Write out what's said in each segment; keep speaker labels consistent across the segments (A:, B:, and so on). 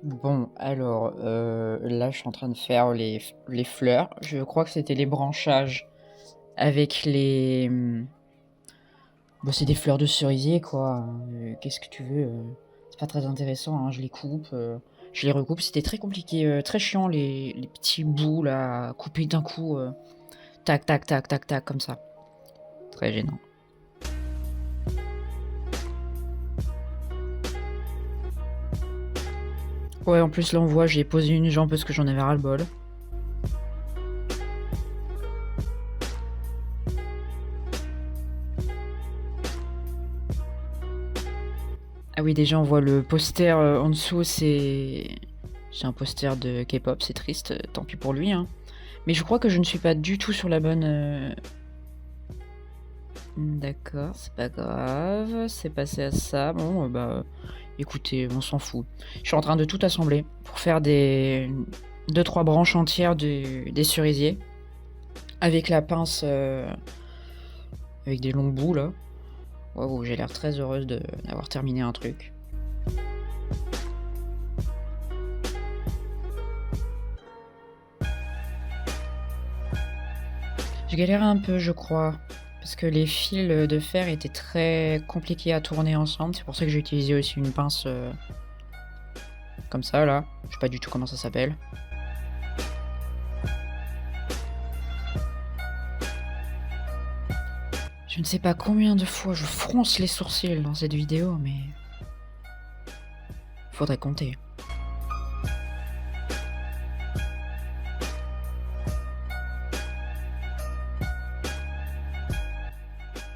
A: Bon, alors, là, je suis en train de faire les fleurs. Je crois que c'était les branchages avec les, bah, c'est des fleurs de cerisier, quoi, qu'est-ce que tu veux, c'est pas très intéressant, hein. Je les coupe, je les recoupe. C'était très compliqué, très chiant les petits bouts là, coupés d'un coup, tac, tac, tac, tac, tac, comme ça. Très gênant. Ouais, en plus, là, on voit, j'ai posé une jambe parce que j'en avais ras-le-bol. Ah oui, déjà, on voit le poster, en dessous, c'est un poster de K-pop, c'est triste, tant pis pour lui, hein. Mais je crois que je ne suis pas du tout sur la bonne, d'accord, c'est pas grave, c'est passé à ça. Bon, bah, écoutez, on s'en fout. Je suis en train de tout assembler pour faire des 2-3 branches entières des cerisiers avec la pince, avec des longs bouts, là. Waouh, j'ai l'air très heureuse d'avoir terminé un truc. J'ai galéré un peu, je crois, parce que les fils de fer étaient très compliqués à tourner ensemble. C'est pour ça que j'ai utilisé aussi une pince comme ça, là. Je sais pas du tout comment ça s'appelle. Je ne sais pas combien de fois je fronce les sourcils dans cette vidéo, mais faudrait compter.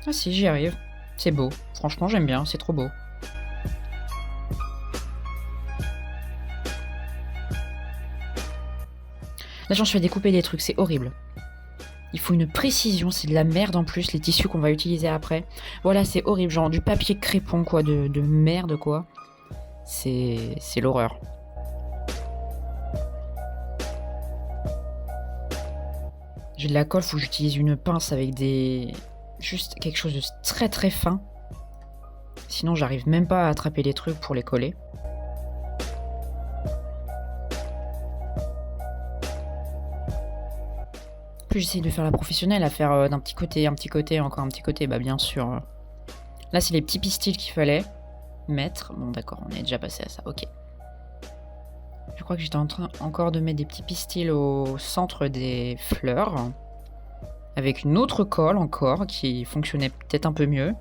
A: Ah si, j'y arrive. C'est beau. Franchement, j'aime bien, c'est trop beau. Là, j'en suis à découper des trucs, c'est horrible. Il faut une précision, c'est de la merde en plus, les tissus qu'on va utiliser après. Voilà, c'est horrible, genre du papier crépon, quoi, de merde, quoi. C'est l'horreur. J'ai de la colle, faut que j'utilise une pince avec des... juste quelque chose de très très fin. Sinon, j'arrive même pas à attraper les trucs pour les coller. Plus j'essaye de faire la professionnelle, à faire d'un petit côté, encore un petit côté, bah bien sûr. Là, c'est les petits pistils qu'il fallait mettre. Bon, d'accord, on est déjà passé à ça, ok. Je crois que j'étais en train encore de mettre des petits pistils au centre des fleurs. Avec une autre colle encore, qui fonctionnait peut-être un peu mieux.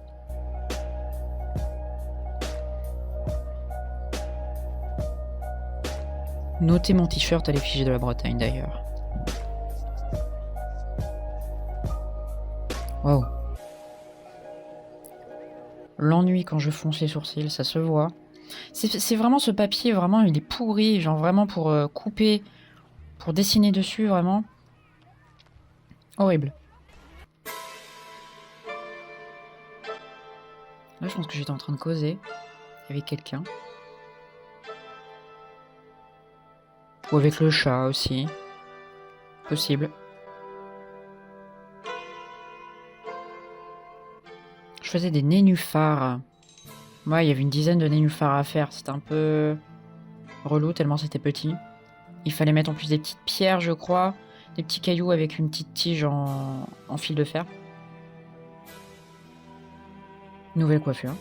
A: Notez mon t-shirt à l'effigie de la Bretagne, d'ailleurs. Waouh. L'ennui quand je fonce les sourcils, ça se voit. C'est vraiment ce papier, vraiment, il est pourri. Genre vraiment pour couper, pour dessiner dessus, vraiment. Horrible. Là, je pense que j'étais en train de causer avec quelqu'un. Ou avec le chat aussi. Possible. Je faisais des nénuphars. Ouais, il y avait une dizaine de nénuphars à faire. C'était un peu relou tellement c'était petit. Il fallait mettre en plus des petites pierres, je crois. Des petits cailloux avec une petite tige en fil de fer. Nouvelle coiffure.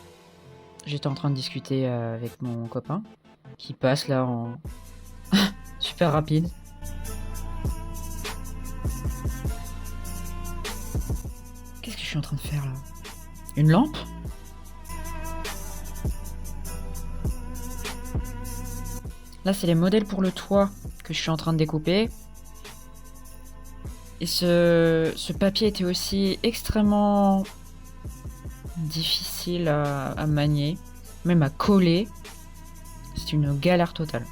A: J'étais en train de discuter avec mon copain. Qui passe là en... super rapide. Qu'est-ce que je suis en train de faire là? Une lampe? Là, c'est les modèles pour le toit que je suis en train de découper. Et ce papier était aussi extrêmement difficile à manier, même à coller. C'est une galère totale.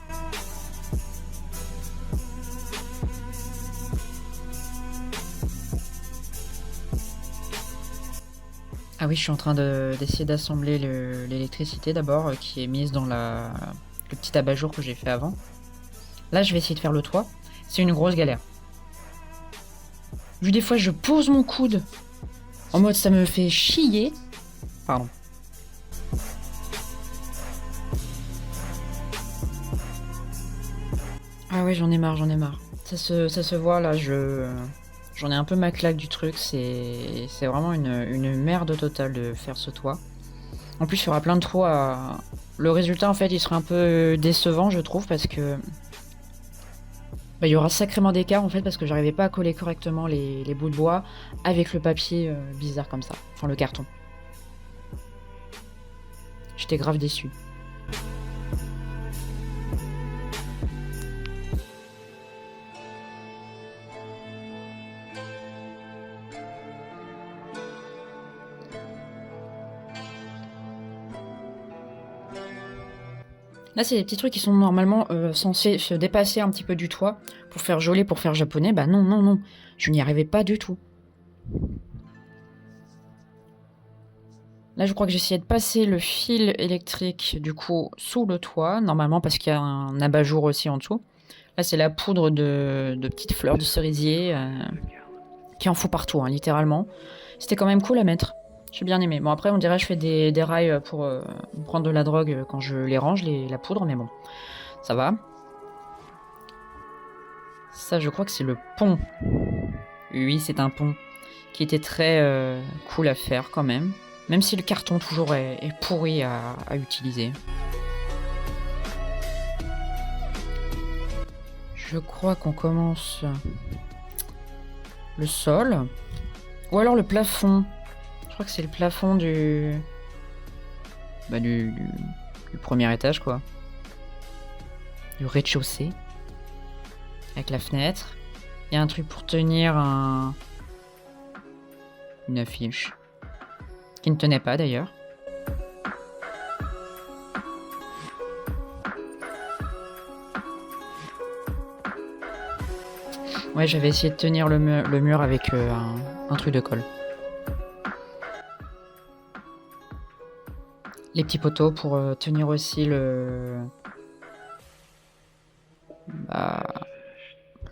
A: Ah oui, je suis en train d'essayer d'assembler l'électricité d'abord, qui est mise dans le petit abat-jour que j'ai fait avant. Là, je vais essayer de faire le toit. C'est une grosse galère. Vu des fois, je pose mon coude en mode ça me fait chier. Pardon. Ah ouais, j'en ai marre, j'en ai marre. Ça se voit là, j'en ai un peu ma claque du truc. C'est vraiment une merde totale de faire ce toit. En plus, il y aura plein de trous à... Le résultat, en fait, il sera un peu décevant, je trouve, parce que... Bah, il y aura sacrément d'écart, en fait, parce que j'arrivais pas à coller correctement les bouts de bois avec le papier bizarre comme ça. Enfin, le carton. J'étais grave déçue. Là, c'est des petits trucs qui sont normalement censés se dépasser un petit peu du toit pour faire joli, pour faire japonais. Bah non, non, non. Je n'y arrivais pas du tout. Là, je crois que j'ai essayé de passer le fil électrique, du coup, sous le toit, normalement, parce qu'il y a un abat-jour aussi en dessous. Là, c'est la poudre de petites fleurs de cerisier qui en fout partout, hein, littéralement. C'était quand même cool à mettre. J'ai bien aimé. Bon, après, on dirait que je fais des rails pour prendre de la drogue quand je les range, la poudre, mais bon, ça va. Ça, je crois que c'est le pont. Oui, c'est un pont qui était très cool à faire quand même. Même si le carton toujours est pourri à utiliser. Je crois qu'on commence le sol. Ou alors le plafond. Je crois que c'est le plafond bah, du premier étage, quoi. Du rez-de-chaussée. Avec la fenêtre. Il y a un truc pour tenir une affiche. Qui ne tenait pas d'ailleurs. Ouais, j'avais essayé de tenir le mur avec un truc de colle. Les petits poteaux pour tenir aussi bah,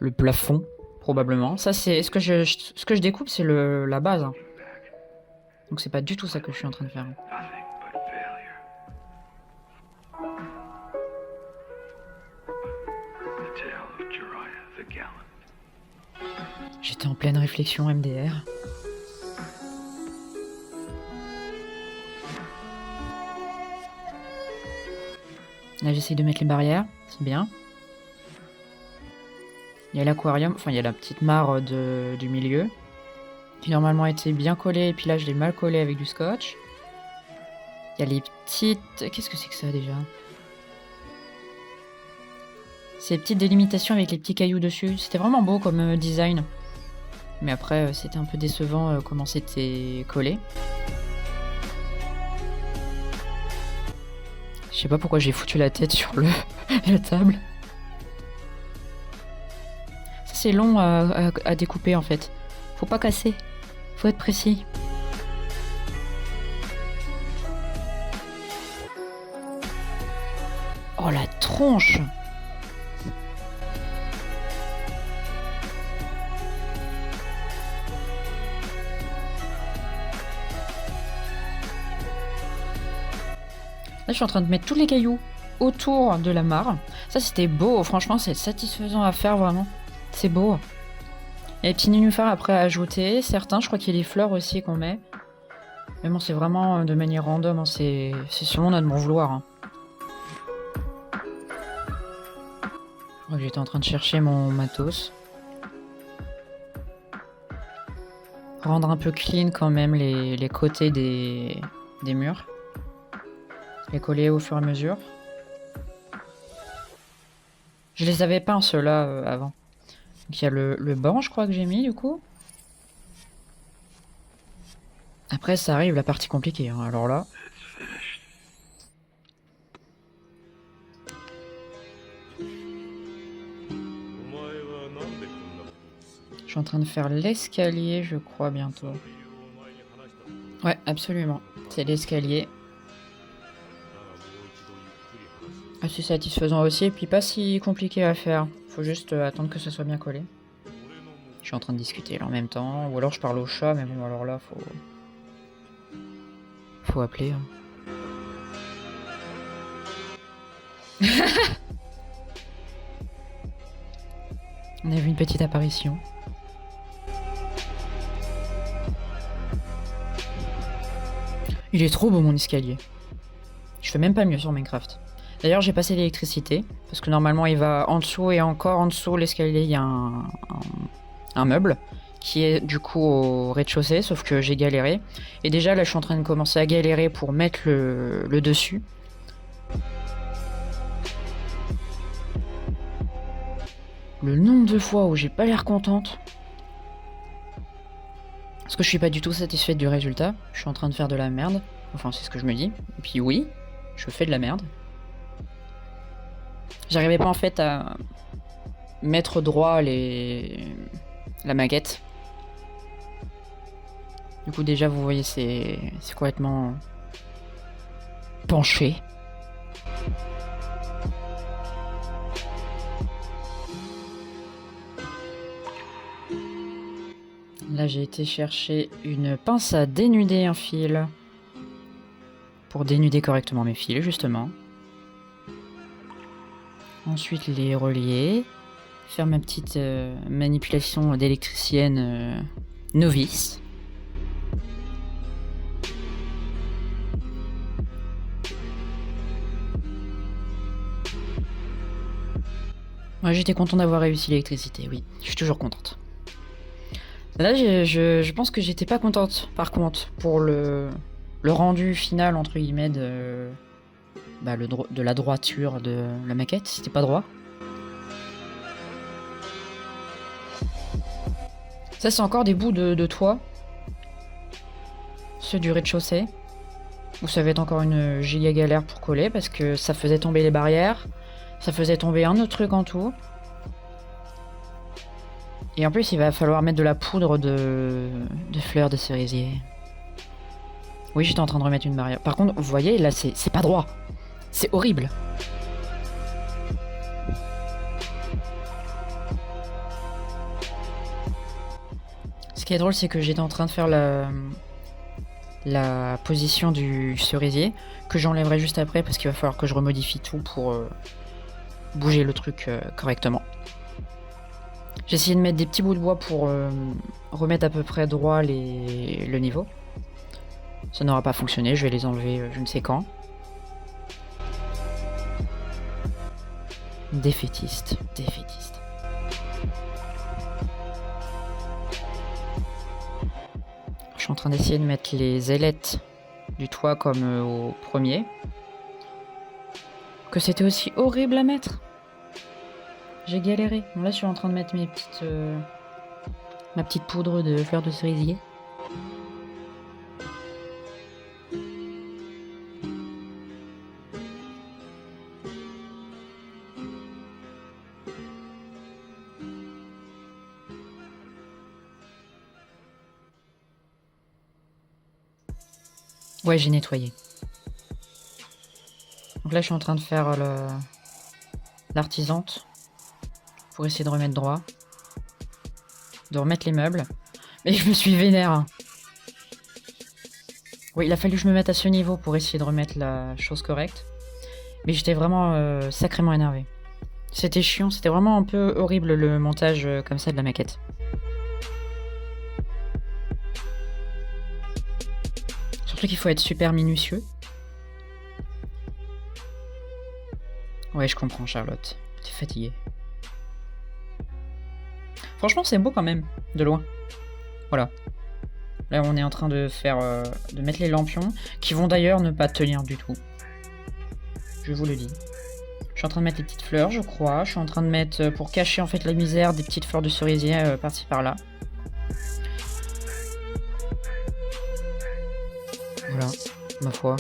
A: le plafond, probablement. Ça, c'est ce que je découpe, c'est la base. Hein. Donc c'est pas du tout ça que je suis en train de faire. J'étais en pleine réflexion MDR. Là, j'essaye de mettre les barrières, c'est bien. Il y a l'aquarium, enfin il y a la petite mare du milieu, qui normalement était bien collée, et puis là je l'ai mal collée avec du scotch. Il y a les petites... Qu'est-ce que c'est que ça déjà? Ces petites délimitations avec les petits cailloux dessus. C'était vraiment beau comme design. Mais après, c'était un peu décevant comment c'était collé. Je sais pas pourquoi j'ai foutu la tête sur la table. Ça, c'est long à découper en fait. Faut pas casser. Faut être précis. Oh la tronche! Là, je suis en train de mettre tous les cailloux autour de la mare. Ça, c'était beau. Franchement, c'est satisfaisant à faire, vraiment. C'est beau. Il y a les petits nénuphars après à ajouter. Certains, je crois qu'il y a les fleurs aussi qu'on met. Mais bon, c'est vraiment de manière random. Hein. C'est selon notre bon vouloir. Hein. J'étais en train de chercher mon matos. Rendre un peu clean quand même les côtés des murs. Les coller au fur et à mesure. Je les avais peints ceux-là avant. Donc il y a le banc, je crois que j'ai mis du coup. Après, ça arrive la partie compliquée. Hein. Alors là. Je suis en train de faire l'escalier, je crois, bientôt. Ouais, absolument. C'est l'escalier. Assez satisfaisant aussi, et puis pas si compliqué à faire. Faut juste attendre que ça soit bien collé. Je suis en train de discuter là en même temps, ou alors je parle au chat, mais bon, alors là, faut appeler. Hein. On a vu une petite apparition. Il est trop beau mon escalier. Je fais même pas mieux sur Minecraft. D'ailleurs j'ai passé l'électricité, parce que normalement il va en dessous et encore en dessous l'escalier il y a un meuble qui est du coup au rez-de-chaussée, sauf que j'ai galéré. Et déjà là je suis en train de commencer à galérer pour mettre le dessus. Le nombre de fois où j'ai pas l'air contente. Parce que je suis pas du tout satisfaite du résultat. Je suis en train de faire de la merde. Enfin c'est ce que je me dis. Et puis oui, je fais de la merde. J'arrivais pas en fait à mettre droit la maquette. Du coup déjà vous voyez c'est complètement penché. Là j'ai été chercher une pince à dénuder un fil. Pour dénuder correctement mes fils justement. Ensuite les relier. Faire ma petite manipulation d'électricienne novice. Ouais, j'étais content d'avoir réussi l'électricité, oui. Je suis toujours contente. Là, je pense que j'étais pas contente, par contre, pour le rendu final, entre guillemets, de la droiture de la maquette. C'était pas droit. Ça, c'est encore des bouts de toit. Ceux du rez-de-chaussée. Où ça va être encore une giga galère pour coller, parce que ça faisait tomber les barrières. Ça faisait tomber un autre truc en tout. Et en plus, il va falloir mettre de la poudre de fleurs de cerisier. Oui, j'étais en train de remettre une barrière. Par contre, vous voyez, là, c'est pas droit. C'est horrible. Ce qui est drôle, c'est que j'étais en train de faire la position du cerisier, que j'enlèverai juste après, parce qu'il va falloir que je remodifie tout pour bouger le truc correctement. J'ai essayé de mettre des petits bouts de bois pour remettre à peu près droit le niveau. Ça n'aura pas fonctionné, je vais les enlever je ne sais quand. Défaitiste, défaitiste. Je suis en train d'essayer de mettre les ailettes du toit comme au premier. Que c'était aussi horrible à mettre. J'ai galéré. Bon, là, je suis en train de mettre ma petite poudre de fleurs de cerisier. Ouais, j'ai nettoyé. Donc là, je suis en train de faire l'artisante. Pour essayer de remettre droit. De remettre les meubles. Mais je me suis vénère. Oui, il a fallu que je me mette à ce niveau pour essayer de remettre la chose correcte. Mais j'étais vraiment sacrément énervé. C'était chiant, c'était vraiment un peu horrible le montage comme ça de la maquette. Surtout qu'il faut être super minutieux. Ouais, je comprends Charlotte. T'es fatiguée. Franchement, c'est beau quand même, de loin. Voilà. Là, on est en train de faire, de mettre les lampions, qui vont d'ailleurs ne pas tenir du tout. Je vous le dis. Je suis en train de mettre les petites fleurs, je crois. Je suis en train de mettre, pour cacher en fait la misère, des petites fleurs de cerisier par-ci par-là. Voilà, ma foi.